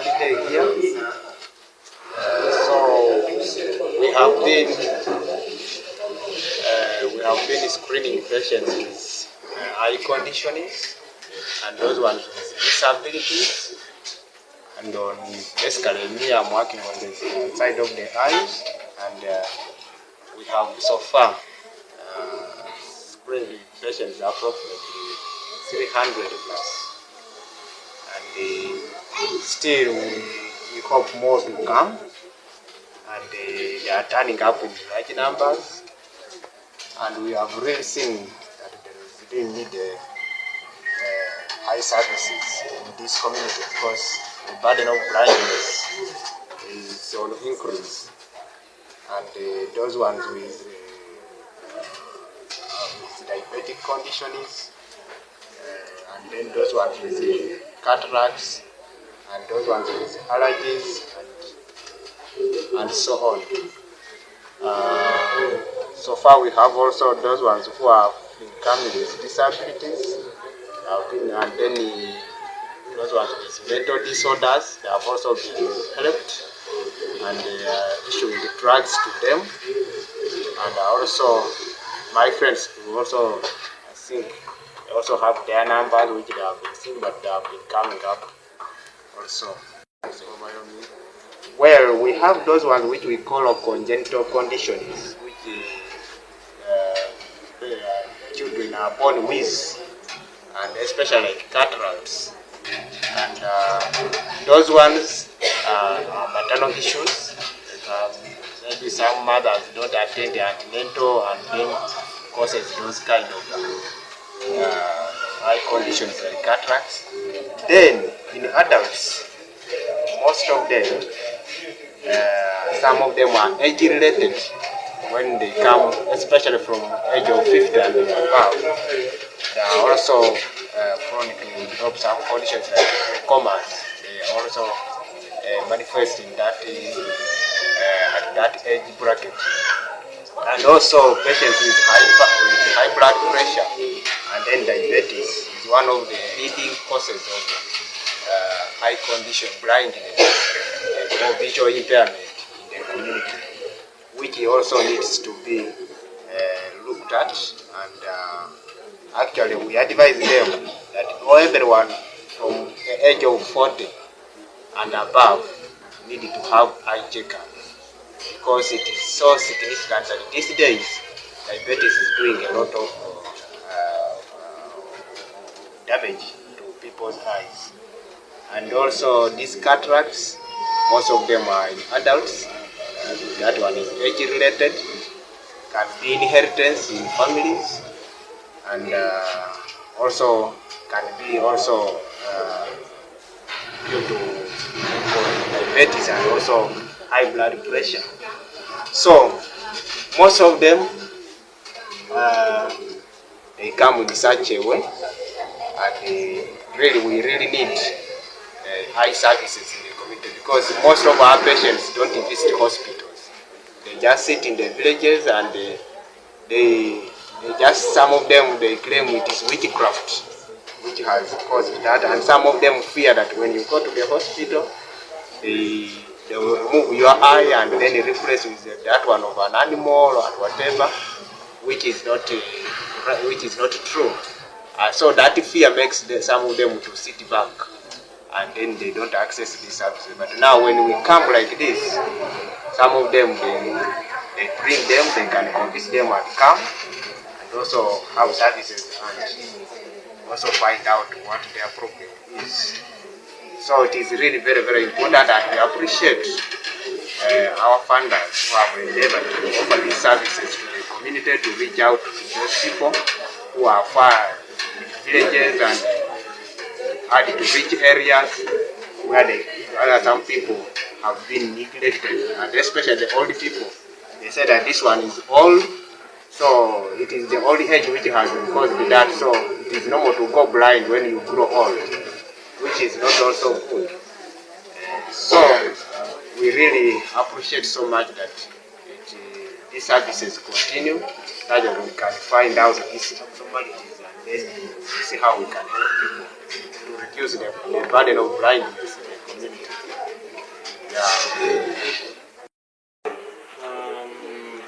holiday here. So we have been screening patients with eye conditions and those ones with disabilities. And basically, me, I'm working on the side of the eyes, and we have so far screened patients approximately 300 plus. And still, we hope more to come, and they are turning up in large numbers. And we have really seen that there is really need high services in this community because the burden of blindness is on increase, and those ones with diabetic conditions, and then those ones with cataracts, and those ones with allergies, and so on. So far, we have also those ones who have been coming with disabilities, and then those ones with mental disorders, they have also been helped, and they are issuing the drugs to them. And also, my friends who also, I think, they also have their numbers which they have been seen, but they have been coming up also. Well, we have those ones which we call congenital conditions, which children are born with, and especially like cataracts. And those ones are maternal issues. Maybe some mothers don't attend the antenatal, and then causes those kind of eye conditions like cataracts. Then in adults, most of them, some of them are age-related when they come, especially from age of 50 and above. They are also prone to develop some conditions like comas. They also manifest in that at that age bracket. And also patients with high blood pressure and then diabetes is one of the leading causes of eye condition, blindness, or visual impairment in the community, which also needs to be looked at. And actually, we advise them that everyone from the age of 40 and above need to have eye checkup, because it is so significant that these days diabetes is doing a lot of damage to people's eyes. And also these cataracts, most of them are in adults. That one is age-related, can be inheritance in families, and also can be also due to diabetes and also high blood pressure. So most of them they come in such a way, and we really need high services in the community, because most of our patients don't visit hospitals. They just sit in the villages, and they just, some of them, they claim it is witchcraft which has caused that, and some of them fear that when you go to the hospital, they will remove your eye and then replace with that one of an animal or whatever, which is not true. So that fear makes some of them to sit back, and then they don't access these services. But now when we come like this, some of them, they bring them, they can convince them and come, and also have services, and also find out what their problem is. So it is really very, very important, and we appreciate our funders who have endeavored to offer these services to the community, to reach out to those people who are far in villages and hard to reach areas where some people have been neglected, and especially the old people. They say that this one is old, so it is the old age which has caused that, so it is normal to go blind when you grow old, which is not also good. So we really appreciate so much that these services continue, that we can find out these abnormalities, and then see how we can help people to reduce the burden of blindness in the community.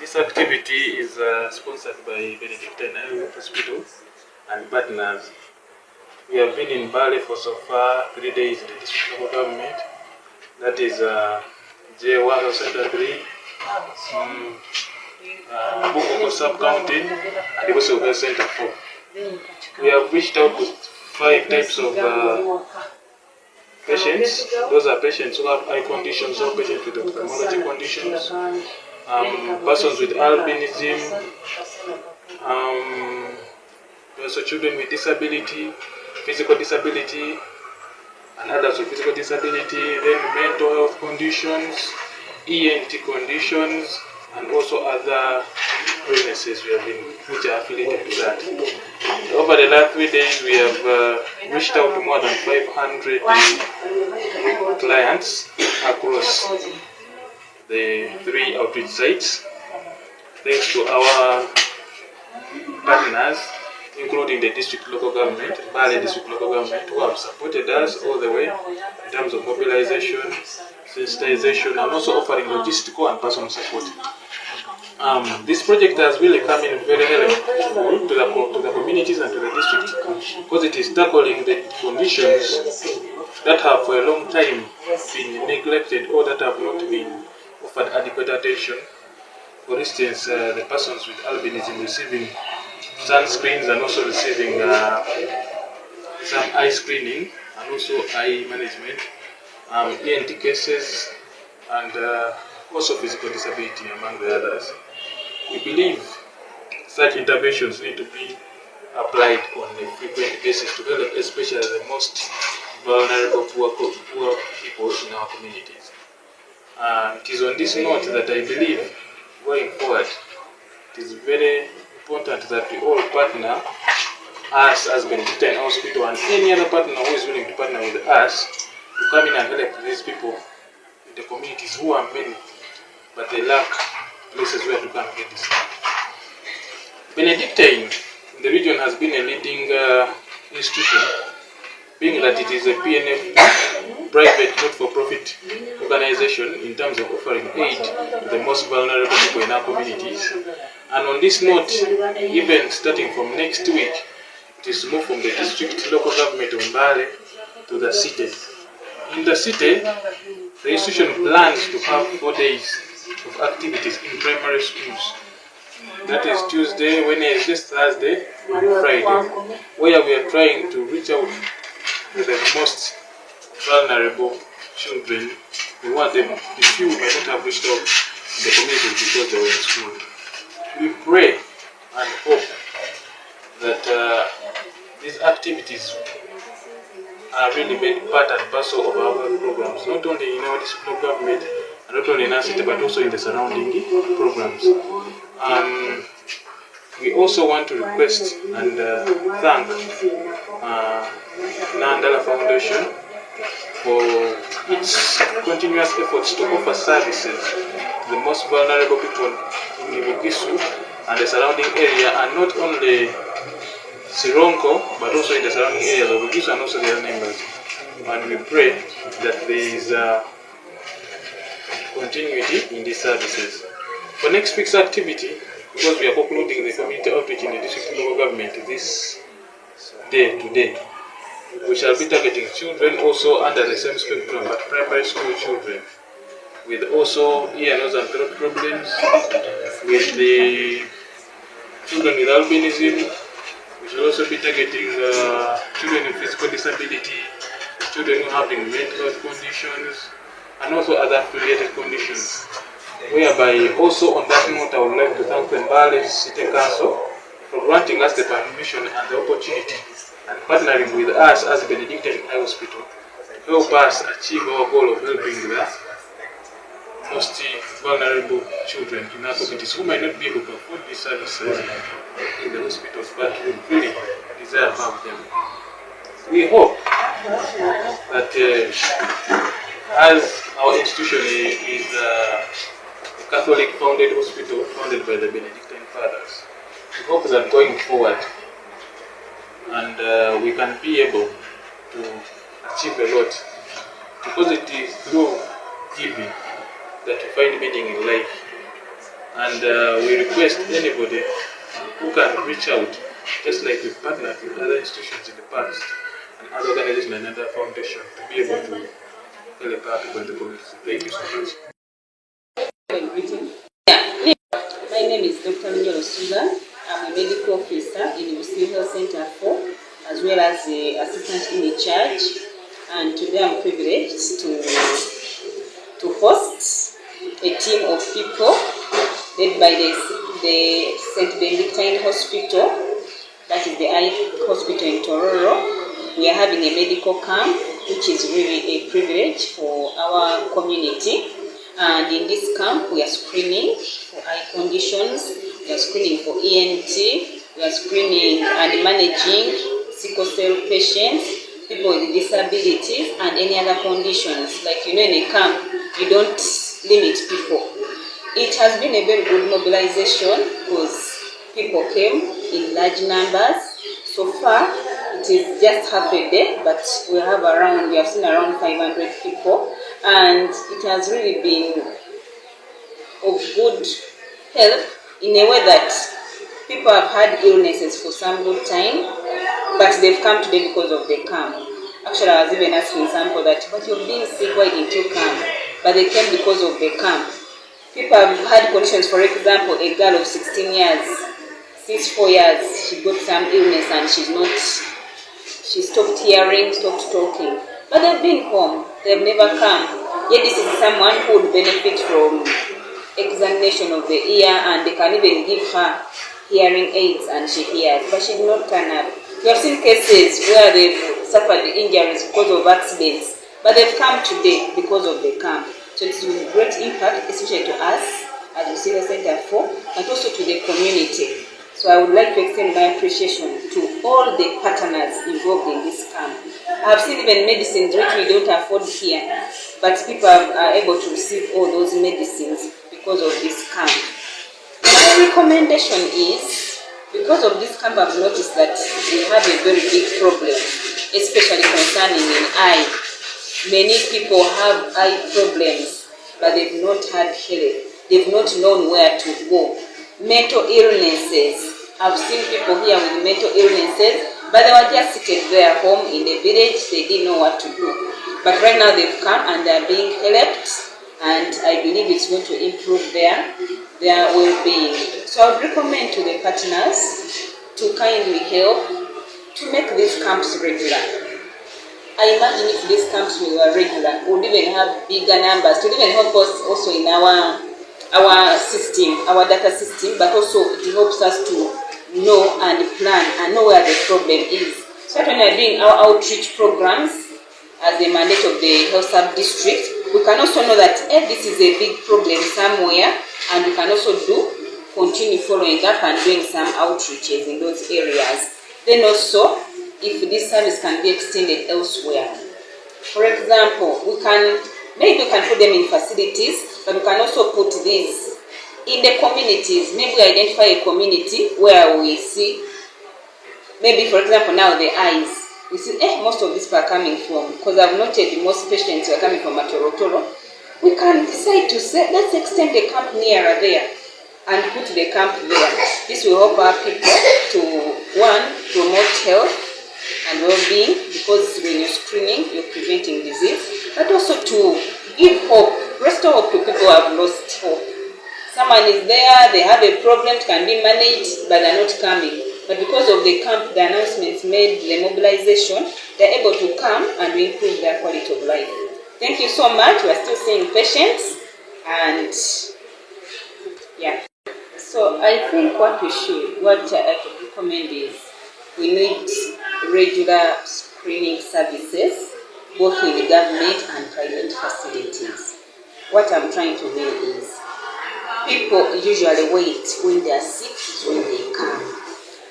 This activity is sponsored by Benedictine Hospital and partners. We have been in Bali for so far 3 days in the district local government. That is J1 Center 3, Bukoko sub-county, and also Center 4. We have reached out to 5 types of patients. Those are patients who have eye conditions, or patients with ophthalmology conditions, persons with albinism, also children with disability, physical disability, and others with physical disability, then mental health conditions, ENT conditions, and also other illnesses which are affiliated to that. Over the last 3 days, we have reached out to more than 500 clients across the 3 outreach sites, thanks to our partners, including the district local government, Bali district local government, who have supported us all the way in terms of mobilization, sensitization, and also offering logistical and personal support. This project has really come in very helpful to the communities and to the district, because it is tackling the conditions that have for a long time been neglected or that have not been offered adequate attention. For instance, the persons with albinism receiving sunscreens and also receiving some eye screening and also eye management, ENT cases, and also physical disability, among the others. We believe such interventions need to be applied on a frequent basis to help especially the most vulnerable poor people in our communities. It is on this note that I believe, going forward, it is very important that we all partner, us as Benedictine Hospital and any other partner who is willing to partner with us, to come in and help these people in the communities who are many, but they lack places where to come and get this done. Benedictine in the region has been a leading institution, being that it is a PNF, private not-for-profit organization, in terms of offering aid to the most vulnerable people in our communities. And on this note, even starting from next week, it is moved from the district local government of Bali to the city. In the city, the institution plans to have 4 days of activities in primary schools. That is Tuesday, Wednesday, Thursday, and Friday, where we are trying to reach out to the most vulnerable children. We want them, the few may not have reached out in the community because they were in school. We pray and hope that these activities are really made part and parcel of our programs, not only in our district local government, and not only in our city, but also in the surrounding programs. We also want to request and thank Nandala Foundation for its continuous efforts to offer services to the most vulnerable people in BUSIU and the surrounding area, and not only Sironko, but also in the surrounding areas of BUSIU and also their neighbors. And we pray that there is continuity in these services. For next week's activity, because we are concluding the community outreach in the district local government this day today, we shall be targeting children also under the same spectrum, but primary school children, with also ear, nose and throat problems, with the children with albinism. We shall also be targeting children with physical disability, children who have mental health conditions, and also other affiliated conditions. Whereby also on that note, I would like to thank the Bali City Council for granting us the permission and the opportunity and partnering with us as Benedictine Hospital to help us achieve our goal of helping the most vulnerable children in our communities who might not be able to afford these services in the hospitals, but we really desire to have them. We hope that as our institution is a Catholic founded hospital founded by the Benedictine Fathers, we hope that going forward and we can be able to achieve a lot, because it is through giving that you find meaning in life. And we request anybody who can reach out, just like we've partnered with other institutions in the past and other organizations and other foundations, to be able to help our people in the community. Thank you so much. Yeah. My name is Dr. Nyoro Susan. I'm a medical officer in BUSIU Health Center 4, as well as the assistant in charge. And today I'm privileged to host a team of people led by the St. Benedictine Hospital, that is the eye hospital in Tororo. We are having a medical camp, which is really a privilege for our community. And in this camp, we are screening for eye conditions, we are screening for ENT, we are screening and managing sickle cell patients, people with disabilities, and any other conditions. Like, in a camp, you don't limit people. It has been a very good mobilization because people came in large numbers. So far, it is just half a day, but we have seen around 500 people, and it has really been of good help in a way that people have had illnesses for some good time, but they've come today because of the camp. Actually, I was even asking some people that, but you've been sick, why didn't you come? But they came because of the camp. People have had conditions, for example, a girl of 16 years, since 4 years, she got some illness and she stopped hearing, stopped talking. But they've been home, they've never come. Yet this is someone who would benefit from examination of the ear, and they can even give her hearing aids and she hears, but she did not turn up. We have seen cases where they've suffered injuries because of accidents, but they've come today because of the camp. So it's with great impact, especially to us as the BUSIU Center 4, but also to the community. So I would like to extend my appreciation to all the partners involved in this camp. I have seen even medicines which we don't afford here, but people are able to receive all those medicines because of this camp. My recommendation is, because of this camp, I've noticed that we have a very big problem, especially concerning an eye. Many people have eye problems, but they've not had help. They've not known where to go. Mental illnesses. I've seen people here with mental illnesses, but they were just seated there home in the village. They didn't know what to do. But right now they've come and they're being helped, and I believe it's going to improve their well-being. So I would recommend to the partners to kindly help to make these camps regular. I imagine if these camps were regular, we would even have bigger numbers to even help us also in our system, our data system, but also it helps us to know and plan and know where the problem is. So when we are doing our outreach programs as the mandate of the health sub-district, we can also know that this is a big problem somewhere, and we can also continue following up and doing some outreaches in those areas. Then also, if this service can be extended elsewhere. For example, maybe we can put them in facilities, but we can also put these in the communities. Maybe we identify a community where we see, maybe for example now the eyes. We see, most of these people are coming from, because I've noted most patients are coming from Atorotoro. We can decide to say, let's extend the camp nearer there and put the camp there. This will help our people to, one, promote health and well-being, because when you're screening, you're preventing disease, but also to give hope, restore hope to people who have lost hope. Someone is there, they have a problem, it can be managed, but they're not coming. But because of the camp, the announcements made, the mobilization, they're able to come and improve their quality of life. Thank you so much. We're still seeing patients, and yeah. So I think what I could recommend is, we need regular screening services, both in the government and private facilities. What I'm trying to mean is, people usually wait when they are sick, when they come.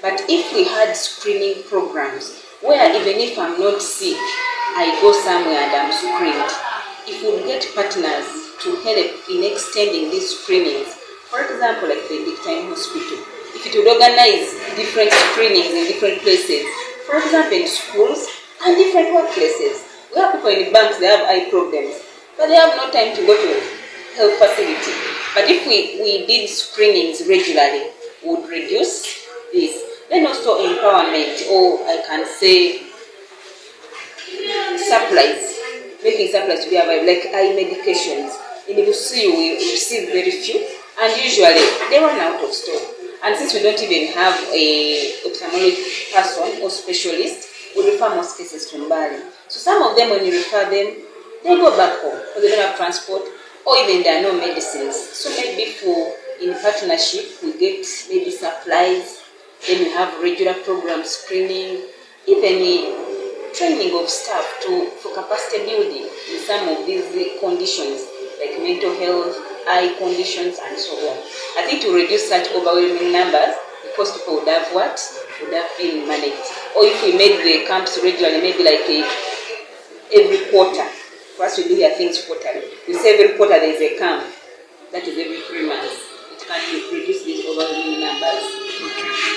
But if we had screening programs, where even if I'm not sick, I go somewhere and I'm screened, if we get partners to help in extending these screenings, for example, like the Benedictine Hospital, if it would organize different screenings in different places, for example in schools and different workplaces. We have people in the banks, they have eye problems, but they have no time to go to health facility. But if we did screenings regularly, we would reduce this. Then also empowerment, or I can say supplies, making supplies to be available, like eye medications. In BUSIU, we receive very few, and usually they run out of stock. And since we don't even have a ophthalmology person or specialist, we refer most cases to Mbali. So some of them, when you refer them, they go back home because they don't have transport, or even there are no medicines. So maybe in partnership, we get maybe supplies, then we have regular program screening, even training of staff for capacity building in some of these conditions, like mental health, eye conditions, and so on. I think to reduce such overwhelming numbers, because people would have been managed. Or if we made the camps regularly, maybe like every quarter. For us, we do our things quarterly. We say every quarter there is a camp. That is every 3 months. It can reduce these overwhelming numbers. Okay.